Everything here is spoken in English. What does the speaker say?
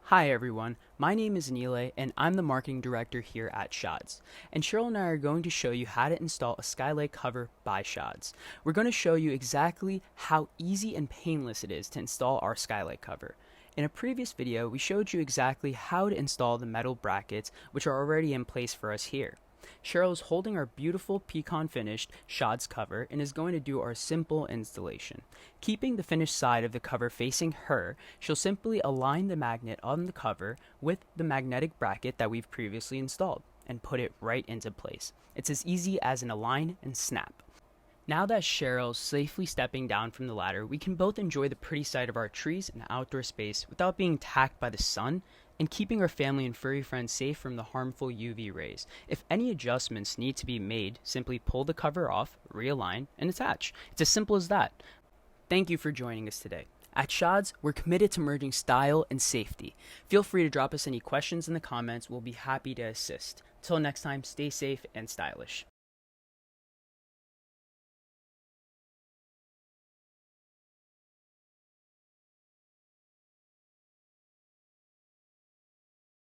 Hi everyone, my name is Nile and I'm the marketing director here at SHAADS. And Cheryl and I are going to show you how to install a Skylight cover by SHAADS. We're going to show you exactly how easy and painless it is to install our Skylight cover. In a previous video, we showed you exactly how to install the metal brackets which are already in place for us here. Cheryl is holding our beautiful pecan finished SHAADS cover and is going to do our simple installation. Keeping the finished side of the cover facing her, she'll simply align the magnet on the cover with the magnetic bracket that we've previously installed and put it right into place. It's as easy as an align and snap. Now that Cheryl's safely stepping down from the ladder, we can both enjoy the pretty sight of our trees and outdoor space without being attacked by the sun and keeping our family and furry friends safe from the harmful UV rays. If any adjustments need to be made, simply pull the cover off, realign, and attach. It's as simple as that. Thank you for joining us today. At SHAADS, we're committed to merging style and safety. Feel free to drop us any questions in the comments. We'll be happy to assist. Till next time, stay safe and stylish.